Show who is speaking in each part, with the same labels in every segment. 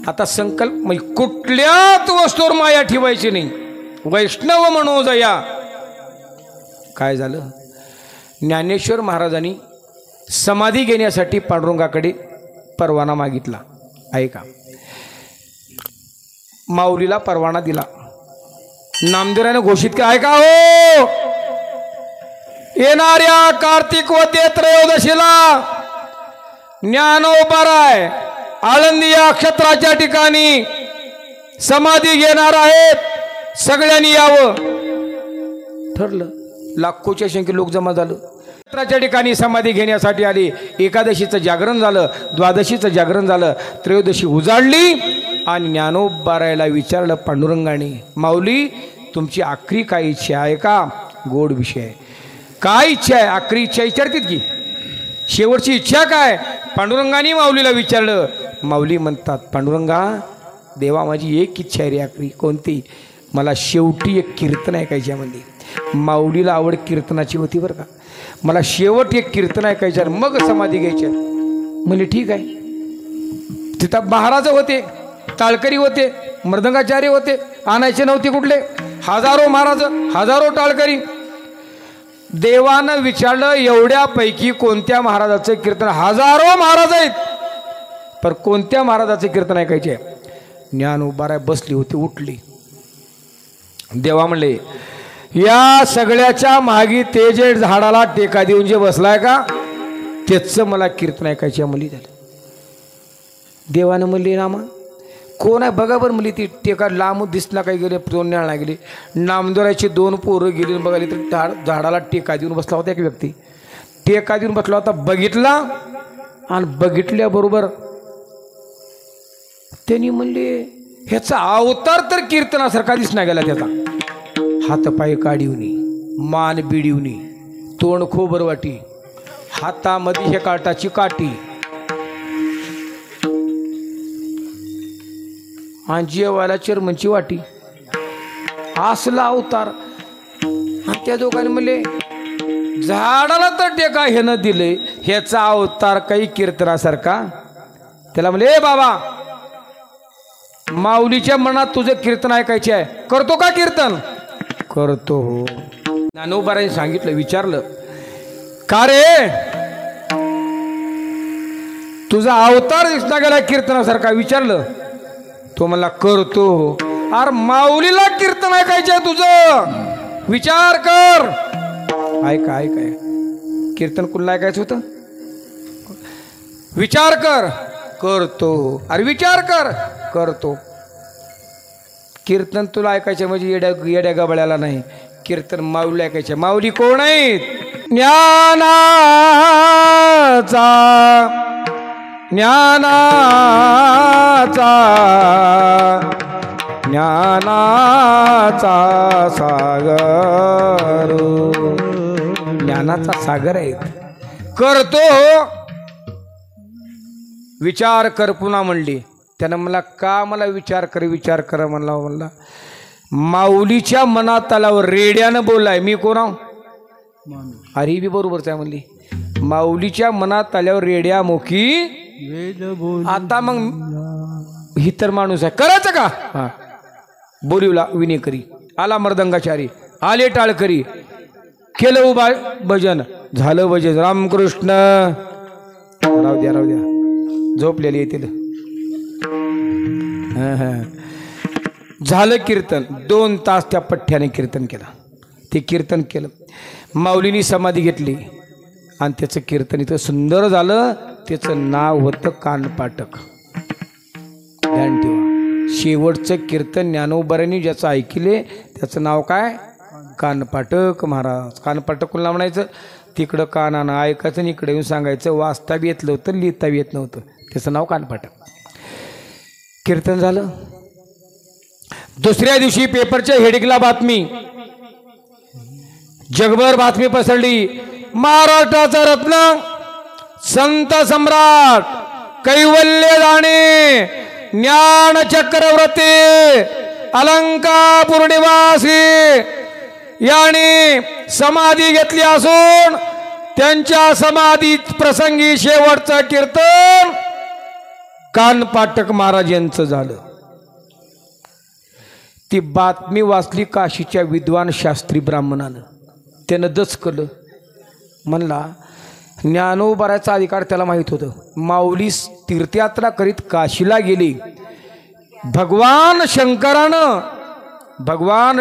Speaker 1: आता संकल्प म्हणजे कुठल्याच वस्तूवर माया ठेवायची नाही. वैष्णव मनोजया. काय झालं, ज्ञानेश्वर महाराजांनी समाधी घेण्यासाठी पांडुरंगाकडे परवाना मागितला. ऐका, माऊलीला परवाना दिला. नामदेवाने घोषित केला, ऐका हो, येणाऱ्या कार्तिक वद्य त्रयोदशीला ज्ञानोबाराय आळंदी या क्षेत्राच्या ठिकाणी समाधी घेणार आहेत, सगळ्यांनी यावं. ठरलं. लाखोच्या संख्येने लोक जमा झालं. क्षेत्राच्या ठिकाणी समाधी घेण्यासाठी आली. एकादशीचं जागरण झालं, द्वादशीचं जागरण झालं, त्रयोदशी उजाडली आणि ज्ञानोबारायला विचारलं पांडुरंगाने, माऊली तुमची आखरी काय इच्छा आहे का? गोड विषय आहे. काय इच्छा आहे? आखरी इच्छा विचारतील की शेवटची इच्छा काय? पांडुरंगाने माऊलीला विचारलं. माऊली म्हणतात, पांडुरंगा देवा माझी एक इच्छा आहे रे आखरी. कोणती? मला शेवटी एक कीर्तन ऐकायच्या मध्ये. माऊलीला आवड कीर्तनाची होती बरं का. मला शेवट एक कीर्तन ऐकायच्या मग समाधी घ्यायच्या. म्हणजे ठीक आहे. तिथं महाराज होते, टाळकरी होते, मृदंगाचार्य होते, आणायचे नव्हते कुठले. हजारो महाराज, हजारो टाळकरी. देवानं विचारलं एवढ्यापैकी कोणत्या महाराजाचं कीर्तन? हजारो महाराज आहेत, पण कोणत्या महाराजाचं कीर्तन ऐकायचे? ज्ञानोबाराय बसली होती, उठली. देवा म्हणले, या सगळ्याच्या मागे ते जे झाडाला टेका देऊन जे बसलाय का त्याचं मला कीर्तन ऐकायची मुली झालं. देवानं म्हणली, रामा कोण आहे बघा बरं. मुली ती टेका लांब दिसला काही गेले, दोन न्याळा गेली. नामदोराची दोन पोरं गेली बघाली तर झाडाला टेका देऊन बसला होता एक व्यक्ती. टेका देऊन बसला होता. बघितला आणि बघितल्याबरोबर त्यांनी म्हणले, ह्याचा अवतार तर कीर्तनासारखा दिसना गेला. त्याचा हातपाय काढिवनी, मान बिडिवनी, तोंड खोबर वाटी, हातामध्ये हे काटाची काठी आणि जेवायला चर्मनची वाटी, असला अवतार. आणि त्या दोघांनी म्हणले, झाडाला तर टेका ह्यानं दिले, ह्याचा अवतार काही कीर्तनासारखा. त्याला म्हणले, ए बाबा माऊलीच्या मनात तुझं कीर्तन ऐकायचे आहे, करतो का कीर्तन? करतो. ज्ञानोबाराने सांगितलं, विचारलं, का रे तुझा अवतार दिसला गेला कीर्तनासारखा? विचारलं. तो मला करतो. अरे माऊलीला कीर्तन ऐकायचं आहे तुझं, विचार कर. ऐका ऐका, कीर्तन कुणाला ऐकायचं होतं? विचार कर. करतो. अरे विचार कर. करतो. कीर्तन तुला ऐकायचं म्हणजे येड्या गबळ्याला नाही, कीर्तन माऊली ऐकायचे. माऊली कोण आहेत? ज्ञानाचा सागर, ज्ञानाचा सागर आहेत. करतो. विचार कर पुन्हा म्हणली. त्यानं मला का मला विचार कर म्हणला. माऊलीच्या मनात आल्यावर रेड्यानं बोललाय. मी कोण आहो? अरे बी बरोबरच आहे म्हणली. माऊलीच्या मनात आल्यावर रेड्या मुखी. आता मग ही तर माणूस आहे, करायचं का? हा. बोलिवला विनेकरी, आला मृदंगाचारी, आले टाळकरी, केलं उभा भजन, झालं भजन. रामकृष्ण. राहू द्या झोपलेली येतील. झालं कीर्तन. 2 तास त्या पठ्ठ्याने कीर्तन केलं. ते कीर्तन केलं. माऊलीनी समाधी घेतली आणि त्याचं कीर्तन इतकं सुंदर झालं. त्याचं नाव होतं कानपाटक. ध्यान ठेवा, शेवटचं कीर्तन ज्ञानोबारांनी ज्याचं ऐकले त्याचं नाव काय? कानपाटक महाराज. कानपाटक कोणाला म्हणायचं? तिकडं कानानं ऐकायचं आणि इकडे येऊन सांगायचं. वाचता बी येत नव्हतं, लिहिता बी येत नव्हतं. त्याचं नाव कानपाटक. कीर्तन झालं. दुसऱ्या दिवशी पेपरच्या हेडिंगला बातमी, जगभर बातमी पसरली. महाराष्ट्राचा रत्न, संत सम्राट, कैवल्य दाणे, ज्ञान चक्रवर्ती, अलंकापूर निवासी यांनी समाधी घेतली असून त्यांच्या समाधी प्रसंगी शेवटचं कीर्तन कानपाटक महाराज यांचं झालं. ती बातमी वाचली काशीच्या विद्वान शास्त्री ब्राह्मणानं. त्यानं दचकलं. म्हणला ज्ञानोबाराचा अधिकार त्याला माहीत होतं. माऊली तीर्थयात्रा करीत काशीला गेली. भगवान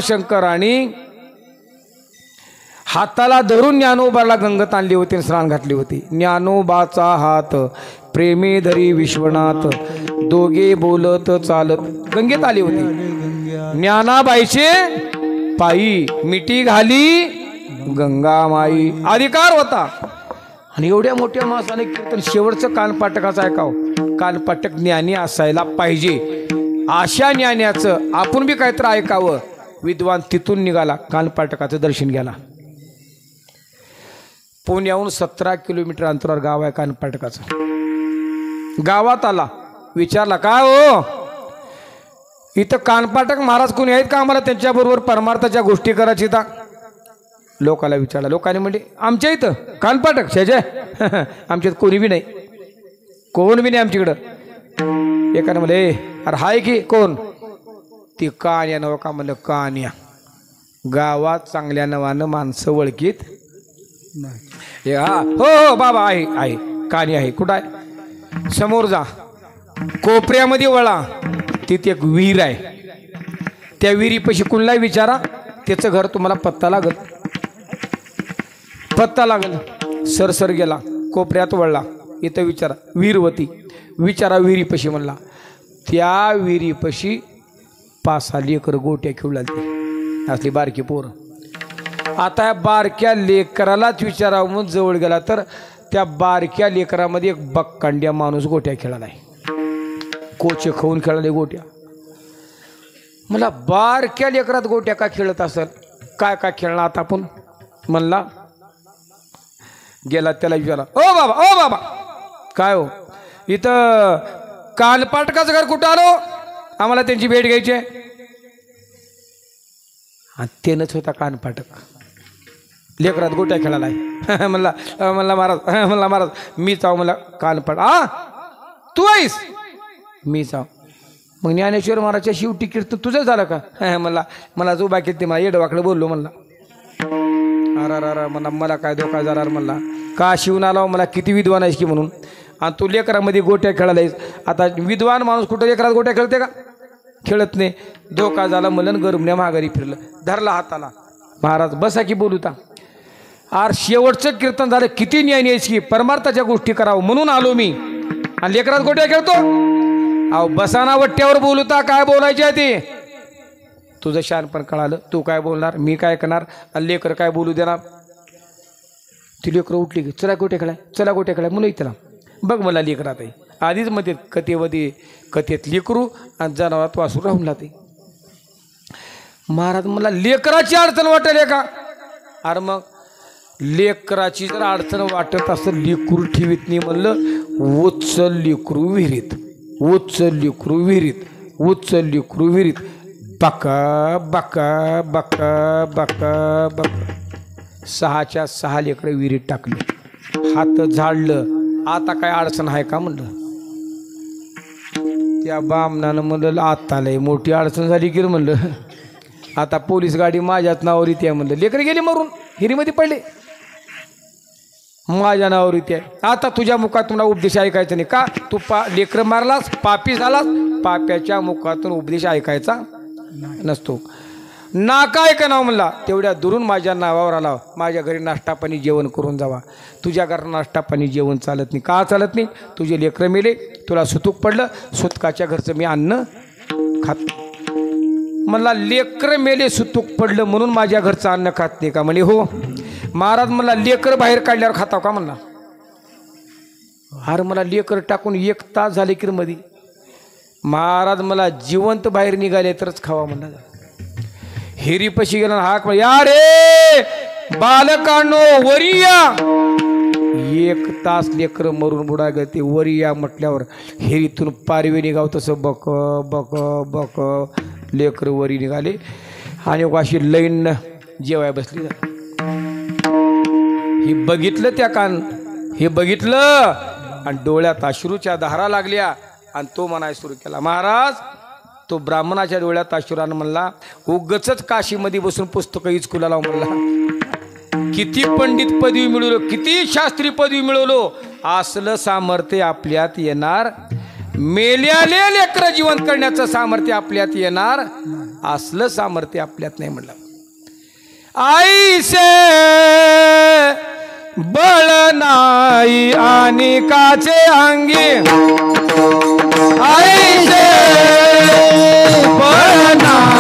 Speaker 1: शंकराने हाताला धरून ज्ञानोबाला गंगेत आणली होती आणि स्नान घातली होती. ज्ञानोबाचा हात प्रेमे धरी विश्वनाथ, दोघे बोलत चालत गंगेत आली होती. ज्ञानाबाईचे पायी मिठी घाली गंगा माई. अधिकार होता. आणि एवढ्या मोठ्या माणसाने कीर्तन शेवटचं कानपाटकाचं ऐकाव. कानपाटक ज्ञानी असायला पाहिजे. अशा ज्ञान्याचं आपण बी काहीतरी ऐकावं. विद्वान तिथून निघाला. कानपाटकाचं दर्शन घ्यायला. पुण्याहून 17 किलोमीटर अंतरावर गाव आहे कानपाटकाचं. गावात आला. विचारला काय हो इथं कानपाटक महाराज कोणी आहेत का? आम्हाला त्यांच्याबरोबर परमार्थाच्या गोष्टी करायच्या. लोकाला विचारला. लोकांनी म्हणजे आमच्या इथं कानपाटक शेजे आमच्यात कोणी बी नाही. कोण बी नाही आमच्याकडं. एकाने म्हणले अरे हाय की कोण? ती कान्या नव का? म्हणलं कान्या. गावात चांगल्या नवानं माणसं ओळखीत नाही. हा हो हो बाबा आहे आहे कान्या आहे. कुठं आहे? समोर जा. कोपऱ्यामध्ये वळा. तिथे एक विहीर आहे. त्या विहिरीपाशी कुणालाही विचारा. त्याचं घर तुम्हाला पत्ता लागल. सरसर गेला. कोपऱ्यात वळला. इथं विचारा. विहीरवती विचारा विहिरीपाशी. म्हणला त्या विहिरीपाशी 5-6 लेकर गोट्या खेळू लागली. असली बारकी पोरं. आता या बारक्या लेकरालाच विचारावं म्हणून जवळ गेला तर त्या बारक्या लेकरामध्ये एक बक्कांड्या माणूस गोट्या खेळाला आहे. कोचे खाऊन खेळाले गोट्या. मला बारक्या लेकरात गोट्या का खेळत असेल? काय काय खेळणार आता आपण? म्हणला गेला. त्याला विचारला ओ बाबा काय हो इथं कानपाटकाचं घर कुठं आलो? आम्हाला त्यांची भेट घ्यायची आहे. आणि त्यानंच होता कानपाटक. लेकरात गोट्या खेळायला आहे. म्हणला महाराज मी जाऊ. मला कानपाट तू आहेस? मी जाऊ. मग ज्ञानेश्वर महाराजच्या शिवटी कीर्तन तुझं झालं का? मला जो बाकी ते मला येडवाकडे बोललो. म्हणला अरे मला काय धोका झाला. म्हणला का शिवून आला मला किती विद्वान आहेस की म्हणून. आणि तू लेकरामध्ये गोट्या खेळायलायस. आता विद्वान माणूस कुठं लेकरात गोट्या खेळते का? खेळत नाही. धोका झाला म्हणून गरुमण्या माघारी फिरलं. धरला हाताला. महाराज बसा की बोलूता. आर शेवटचं कीर्तन झालं. किती ज्ञानी आहेस की परमार्थाच्या गोष्टी करावं म्हणून आलो मी. आणि लेकरात गोट्या खेळतो. अहो बसाना वट्ट्यावर बोलूता. काय बोलायचे आहे ते? तुझं शहाणपण कळालं. तू काय बोलणार मी काय करणार? आणि लेकर काय बोलू देणार? ती लेकरं उठली की चला गोट्या खेळाय चला गोट्या खेळाय म्हणून त्याला बघ मला लेकरात आहे. आधीच मध्ये कथेत लेकरू आणि जनावरात वासू राहून जाते. महाराज मला लेकराची अडचण वाटेल का? अरे मग लेकराची जर अडचण वाटत असं लेकरू ठेवीत नाही. म्हणलं उचल लेकरू विहिरीत. उचल लेकरू विहिरीत. उचल लेकरू विहिरीत. बका बका बका बका बका 6च्या 6 लेकरं विहिरीत टाकले. हात झाडलं. आता काय अडचण आहे का म्हणलं. त्या बामणानं म्हणलं आता लय मोठी अडचण झाली की म्हणलं. आता पोलीस गाडी माझ्याच नावावर येते म्हणलं. लेकरं गेली मरून हिरीमध्ये पडले. माझ्या नावावर येते. आता तुझ्या मुखात मला उपदेश ऐकायचा नाही का? तू लेकरं मारलास पापी झालास. पाप्याच्या मुखातून उपदेश ऐकायचा नसतो. नाका ऐका नाव म्हणला. तेवढ्या दुरून माझ्या नावावर आला. माझ्या घरी नाश्ता पाणी जेवण करून जावा. तुझ्या घरात नाश्ता पाणी जेवण चालत नाही. का चालत नाही? तुझे लेकरं मेले. तुला सुतूक पडलं. सुतकाच्या घरचं मी अन्न खात. मला लेकरं मेले सुतूक पडलं म्हणून माझ्या घरचं अन्न खात नाही का? म्हणे हो. महाराज मला लेकरं बाहेर काढल्यावर खाताव का म्हणला. अरे मला लेकरं टाकून 1 तास झाले की मध्ये. महाराज मला जिवंत बाहेर निघाले तरच खावा म्हणला. हिरीपाशी गेला. हाक या रे बालकांनो वरी या. 1 तास लेकरं मरून बुडा गते. वरी या म्हटल्यावर हिरीतून पारवे निघाव तसं बक बक बक लेकरं वरी निघाले. आणि अशी लाईन जेवाय बसली. हे बघितलं त्या कान. हे बघितलं आणि डोळ्यात अश्रूच्या धारा लागल्या. आणि तो म्हणाय सुरू केला. महाराज तो ब्राह्मणाच्या डोळ्यात अश्रुरान म्हणला, उगचच काशीमध्ये बसून पुस्तकं इचकुला लाव म्हणला. किती पंडित पदवी मिळवलो, किती शास्त्री पदवी मिळवलो, असलं सामर्थ्य आपल्यात येणार, मेल्याले लेकरं जिवंत करण्याचं सामर्थ्य आपल्यात येणार, असलं सामर्थ्य आपल्यात नाही म्हणलं. आईसे बळ नाही आणि काचे अंगी, आईसे बळ नाही